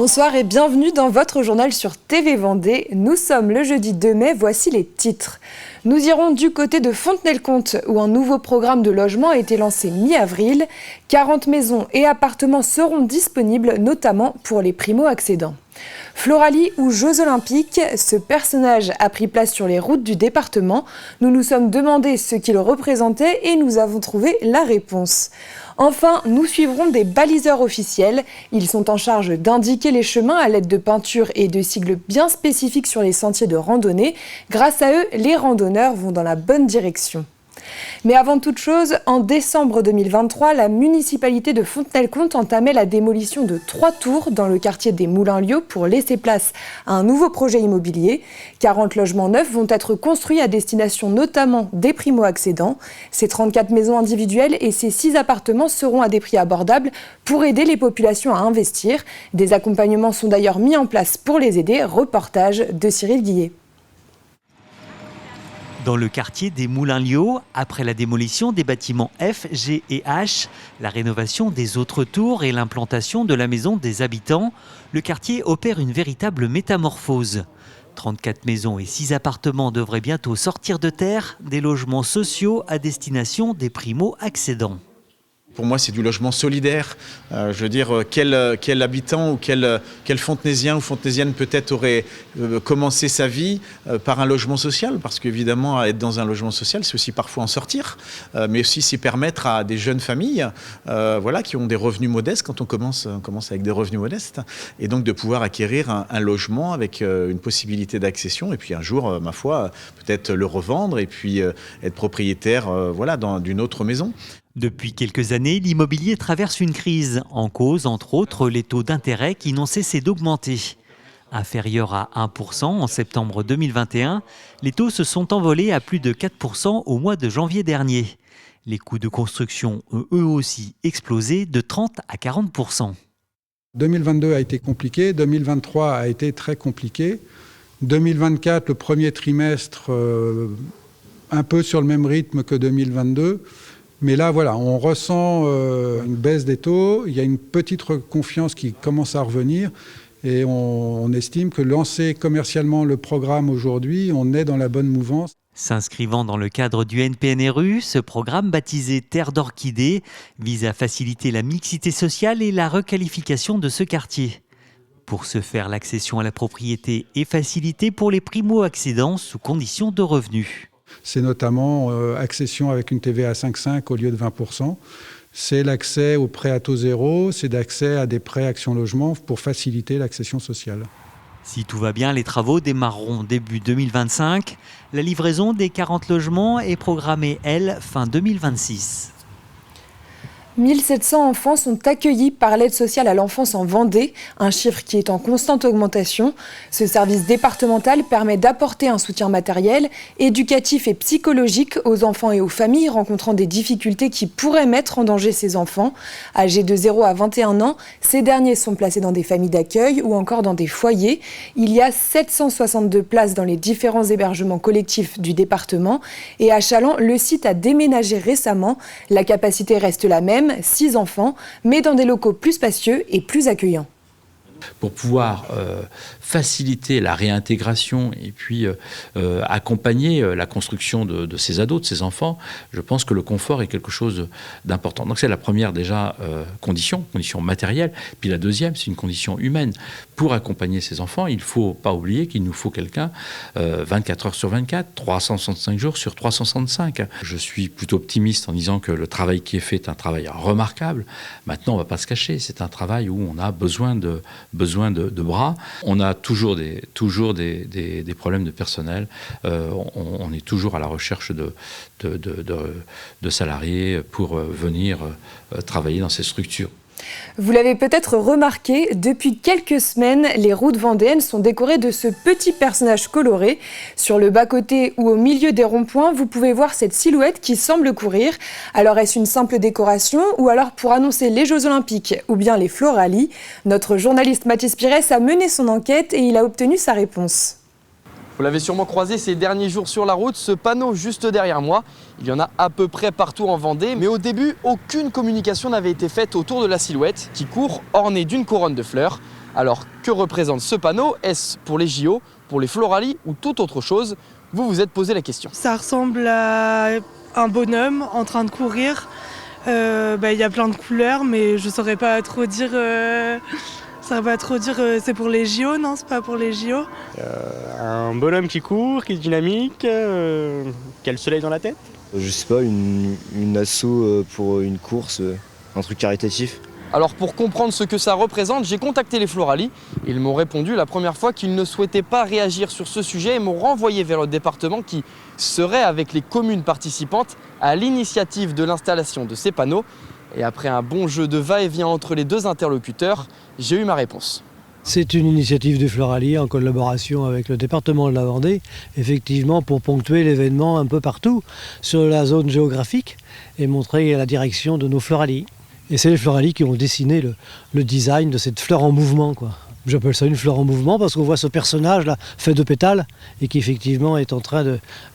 Bonsoir et bienvenue dans votre journal sur TV Vendée. Nous sommes le jeudi 2 mai, voici les titres. Nous irons du côté de Fontenay-le-Comte où un nouveau programme de logement a été lancé mi-avril. 40 maisons et appartements seront disponibles, notamment pour les primo-accédants. Floralie ou Jeux Olympiques, ce personnage a pris place sur les routes du département. Nous nous sommes demandé ce qu'il représentait et nous avons trouvé la réponse. Enfin, nous suivrons des baliseurs officiels. Ils sont en charge d'indiquer les chemins à l'aide de peintures et de sigles bien spécifiques sur les sentiers de randonnée. Grâce à eux, les randonneurs vont dans la bonne direction. Mais avant toute chose, en décembre 2023, la municipalité de Fontenay-le-Comte entamait la démolition de 3 tours dans le quartier des Moulins-Liots pour laisser place à un nouveau projet immobilier. 40 logements neufs vont être construits à destination notamment des primo-accédants. Ces 34 maisons individuelles et ces 6 appartements seront à des prix abordables pour aider les populations à investir. Des accompagnements sont d'ailleurs mis en place pour les aider. Reportage de Cyril Guillet. Dans le quartier des Moulins-Liots, après la démolition des bâtiments F, G et H, la rénovation des autres tours et l'implantation de la maison des habitants, le quartier opère une véritable métamorphose. 34 maisons et 6 appartements devraient bientôt sortir de terre, des logements sociaux à destination des primo-accédants. Pour moi, c'est du logement solidaire. Je veux dire, quel habitant ou quel fontenaisien ou fontenaisienne peut-être aurait commencé sa vie par un logement social. Parce qu'évidemment, être dans un logement social, c'est aussi parfois en sortir, mais aussi s'y permettre à des jeunes familles qui ont des revenus modestes, quand on commence avec des revenus modestes, et donc de pouvoir acquérir un logement avec une possibilité d'accession, et puis un jour, ma foi, peut-être le revendre et puis être propriétaire d'une autre maison. Depuis quelques années, l'immobilier traverse une crise, en cause entre autres les taux d'intérêt qui n'ont cessé d'augmenter. Inférieurs à 1% en septembre 2021, les taux se sont envolés à plus de 4% au mois de janvier dernier. Les coûts de construction ont eux aussi explosé de 30 à 40%. 2022 a été compliqué, 2023 a été très compliqué. 2024, le premier trimestre, un peu sur le même rythme que 2022. Mais là, voilà, on ressent une baisse des taux, il y a une petite confiance qui commence à revenir et on estime que lancer commercialement le programme aujourd'hui, on est dans la bonne mouvance. S'inscrivant dans le cadre du NPNRU, ce programme baptisé Terre d'Orchidées vise à faciliter la mixité sociale et la requalification de ce quartier. Pour ce faire, l'accession à la propriété est facilitée pour les primo-accédants sous conditions de revenus. C'est notamment accession avec une TVA à 5,5 au lieu de 20%. C'est l'accès aux prêts à taux zéro, c'est d'accès à des prêts Action Logement pour faciliter l'accession sociale. Si tout va bien, les travaux démarreront début 2025. La livraison des 40 logements est programmée, elle, fin 2026. 1700 enfants sont accueillis par l'aide sociale à l'enfance en Vendée, un chiffre qui est en constante augmentation. Ce service départemental permet d'apporter un soutien matériel, éducatif et psychologique aux enfants et aux familles rencontrant des difficultés qui pourraient mettre en danger ces enfants. Âgés de 0 à 21 ans, ces derniers sont placés dans des familles d'accueil ou encore dans des foyers. Il y a 762 places dans les différents hébergements collectifs du département et à Challans, le site a déménagé récemment. La capacité reste la même, 6 enfants, mais dans des locaux plus spacieux et plus accueillants. Pour pouvoir faciliter la réintégration et puis accompagner la construction de ces ados, de ces enfants, je pense que le confort est quelque chose d'important. Donc c'est la première déjà condition matérielle. Puis la deuxième, c'est une condition humaine. Pour accompagner ces enfants, il ne faut pas oublier qu'il nous faut quelqu'un 24 heures sur 24, 365 jours sur 365. Je suis plutôt optimiste en disant que le travail qui est fait est un travail remarquable. Maintenant, on ne va pas se cacher, c'est un travail où on a besoin de bras. On a toujours des problèmes de personnel. On est toujours à la recherche de salariés pour venir travailler dans ces structures. Vous l'avez peut-être remarqué, depuis quelques semaines, les routes vendéennes sont décorées de ce petit personnage coloré. Sur le bas-côté ou au milieu des ronds-points, vous pouvez voir cette silhouette qui semble courir. Alors est-ce une simple décoration ou alors pour annoncer les Jeux Olympiques ou bien les Floralie? Notre journaliste Mathis Pires a mené son enquête et il a obtenu sa réponse. Vous l'avez sûrement croisé ces derniers jours sur la route, ce panneau juste derrière moi. Il y en a à peu près partout en Vendée, mais au début, aucune communication n'avait été faite autour de la silhouette qui court ornée d'une couronne de fleurs. Alors que représente ce panneau? Est-ce pour les JO, pour les Floralies ou toute autre chose? Vous vous êtes posé la question. Ça ressemble à un bonhomme en train de courir. Y a plein de couleurs, mais je saurais pas trop dire. C'est pour les JO, non? C'est pas pour les JO. Un bonhomme qui court, qui est dynamique, qui a le soleil dans la tête. Je sais pas, une asso pour une course, un truc caritatif. Alors pour comprendre ce que ça représente, j'ai contacté les Floralies. Ils m'ont répondu la première fois qu'ils ne souhaitaient pas réagir sur ce sujet et m'ont renvoyé vers le département qui serait avec les communes participantes à l'initiative de l'installation de ces panneaux. Et après un bon jeu de va-et-vient entre les deux interlocuteurs, j'ai eu ma réponse. C'est une initiative des Floralies en collaboration avec le département de la Vendée, effectivement pour ponctuer l'événement un peu partout sur la zone géographique et montrer la direction de nos Floralies. Et c'est les Floralies qui ont dessiné le design de cette fleur en mouvement, quoi. J'appelle ça une fleur en mouvement parce qu'on voit ce personnage-là fait de pétales et qui effectivement est en train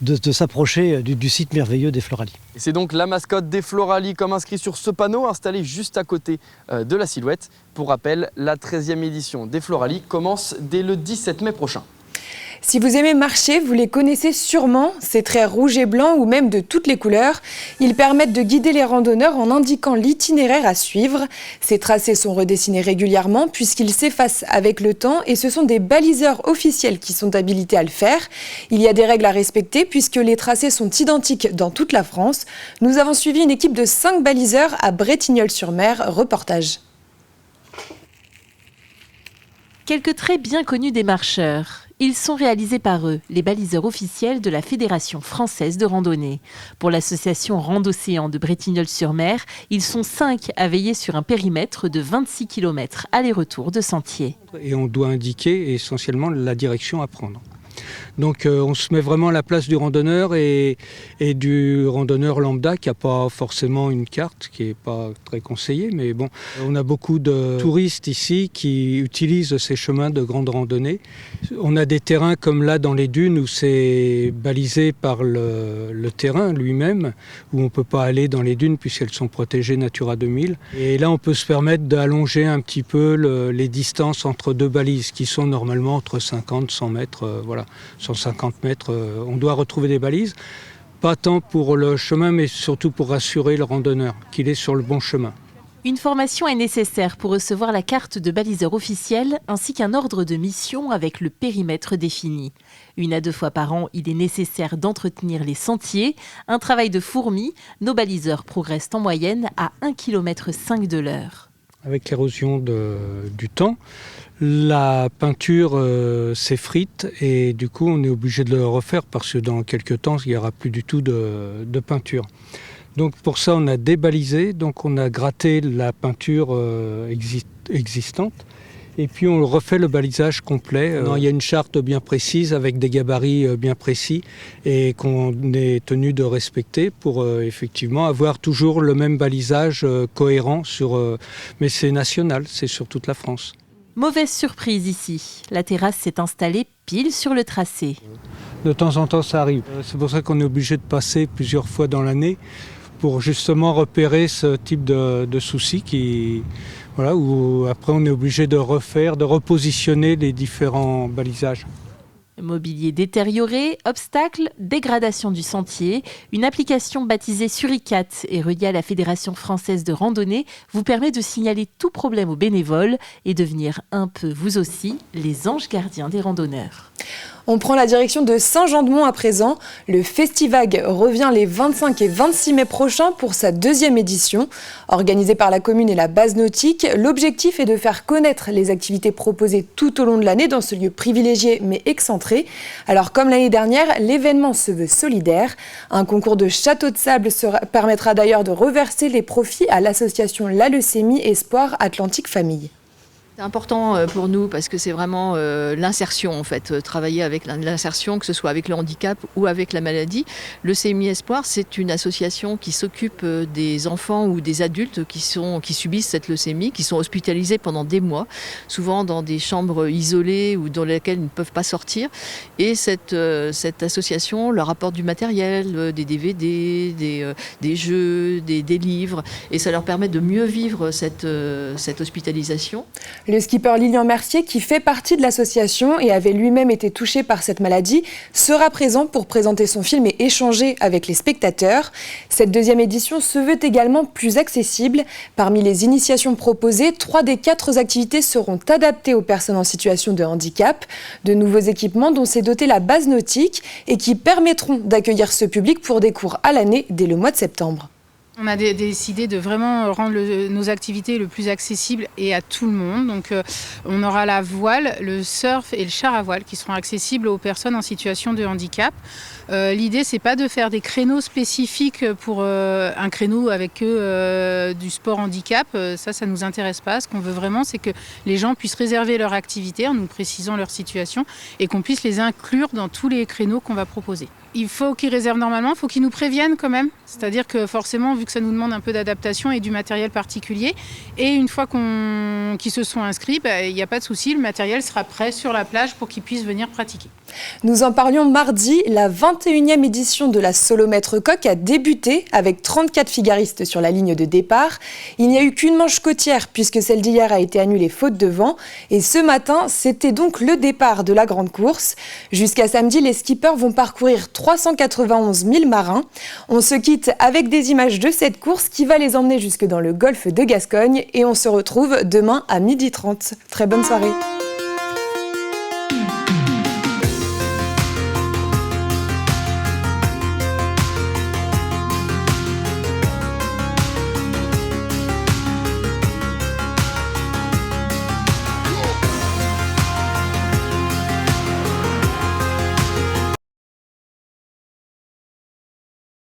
de s'approcher du site merveilleux des Floralies. Et c'est donc la mascotte des Floralies comme inscrit sur ce panneau installé juste à côté de la silhouette. Pour rappel, la 13e édition des Floralies commence dès le 17 mai prochain. Si vous aimez marcher, vous les connaissez sûrement, ces traits rouges et blancs ou même de toutes les couleurs. Ils permettent de guider les randonneurs en indiquant l'itinéraire à suivre. Ces tracés sont redessinés régulièrement puisqu'ils s'effacent avec le temps et ce sont des baliseurs officiels qui sont habilités à le faire. Il y a des règles à respecter puisque les tracés sont identiques dans toute la France. Nous avons suivi une équipe de 5 baliseurs à Bretignolles-sur-Mer. Reportage. Quelques traits bien connus des marcheurs. Ils sont réalisés par eux, les baliseurs officiels de la Fédération française de randonnée. Pour l'association Randocéan de Bretignolles-sur-Mer, ils sont 5 à veiller sur un périmètre de 26 km aller-retour de sentiers. Et on doit indiquer essentiellement la direction à prendre. Donc on se met vraiment à la place du randonneur et du randonneur lambda qui n'a pas forcément une carte, qui n'est pas très conseillée. Mais bon, on a beaucoup de touristes ici qui utilisent ces chemins de grande randonnée. On a des terrains comme là dans les dunes où c'est balisé par le terrain lui-même, où on ne peut pas aller dans les dunes puisqu'elles sont protégées Natura 2000. Et là on peut se permettre d'allonger un petit peu les distances entre deux balises qui sont normalement entre 50 et 100 mètres. 150 mètres, on doit retrouver des balises, pas tant pour le chemin, mais surtout pour rassurer le randonneur qu'il est sur le bon chemin. Une formation est nécessaire pour recevoir la carte de baliseur officiel ainsi qu'un ordre de mission avec le périmètre défini. 1 à 2 fois par an, il est nécessaire d'entretenir les sentiers. Un travail de fourmi, nos baliseurs progressent en moyenne à 1,5 km de l'heure. Avec l'érosion du temps, la peinture s'effrite et du coup on est obligé de le refaire parce que dans quelques temps il n'y aura plus du tout de peinture. Donc pour ça on a débalisé, donc on a gratté la peinture existante et puis on refait le balisage complet. Il y a une charte bien précise avec des gabarits bien précis et qu'on est tenu de respecter pour effectivement avoir toujours le même balisage cohérent mais c'est national, c'est sur toute la France. Mauvaise surprise ici, la terrasse s'est installée pile sur le tracé. De temps en temps ça arrive, c'est pour ça qu'on est obligé de passer plusieurs fois dans l'année pour justement repérer ce type de soucis où après on est obligé de repositionner les différents balisages. Mobilier détérioré, obstacles, dégradation du sentier. Une application baptisée Suricat et reliée à la Fédération française de randonnée vous permet de signaler tout problème aux bénévoles et devenir un peu, vous aussi, les anges gardiens des randonneurs. On prend la direction de Saint-Jean-de-Mont à présent. Le Festivag revient les 25 et 26 mai prochains pour sa 2e édition. Organisé par la commune et la base nautique, l'objectif est de faire connaître les activités proposées tout au long de l'année dans ce lieu privilégié mais excentré. Alors comme l'année dernière, l'événement se veut solidaire. Un concours de château de sable permettra d'ailleurs de reverser les profits à l'association La Leucémie Espoir Atlantique Famille. C'est important pour nous parce que c'est vraiment l'insertion en fait, travailler avec l'insertion, que ce soit avec le handicap ou avec la maladie. Leucémie Espoir, c'est une association qui s'occupe des enfants ou des adultes qui subissent cette leucémie, qui sont hospitalisés pendant des mois, souvent dans des chambres isolées ou dans lesquelles ils ne peuvent pas sortir. Et cette association leur apporte du matériel, des DVD, des jeux, des livres, et ça leur permet de mieux vivre cette hospitalisation. Le skipper Lilian Mercier, qui fait partie de l'association et avait lui-même été touché par cette maladie, sera présent pour présenter son film et échanger avec les spectateurs. Cette deuxième édition se veut également plus accessible. Parmi les initiations proposées, 3 des 4 activités seront adaptées aux personnes en situation de handicap. De nouveaux équipements dont s'est dotée la base nautique et qui permettront d'accueillir ce public pour des cours à l'année dès le mois de septembre. On a décidé de vraiment rendre nos activités le plus accessibles et à tout le monde. Donc on aura la voile, le surf et le char à voile qui seront accessibles aux personnes en situation de handicap. L'idée, c'est pas de faire des créneaux spécifiques pour un créneau avec du sport handicap. Ça nous intéresse pas. Ce qu'on veut vraiment, c'est que les gens puissent réserver leur activité en nous précisant leur situation et qu'on puisse les inclure dans tous les créneaux qu'on va proposer. Il faut qu'ils réservent normalement, il faut qu'ils nous préviennent quand même. C'est-à-dire que forcément, vu que ça nous demande un peu d'adaptation et du matériel particulier, et une fois qu'ils se sont inscrits, il n'y a pas de souci, le matériel sera prêt sur la plage pour qu'ils puissent venir pratiquer. Nous en parlions mardi, la 21e édition de la Solomètre Coq a débuté avec 34 figaristes sur la ligne de départ. Il n'y a eu qu'une manche côtière puisque celle d'hier a été annulée faute de vent. Et ce matin, c'était donc le départ de la grande course. Jusqu'à samedi, les skippers vont parcourir 391 000 marins. On se quitte avec des images de cette course qui va les emmener jusque dans le golfe de Gascogne et on se retrouve demain à 12h30. Très bonne soirée.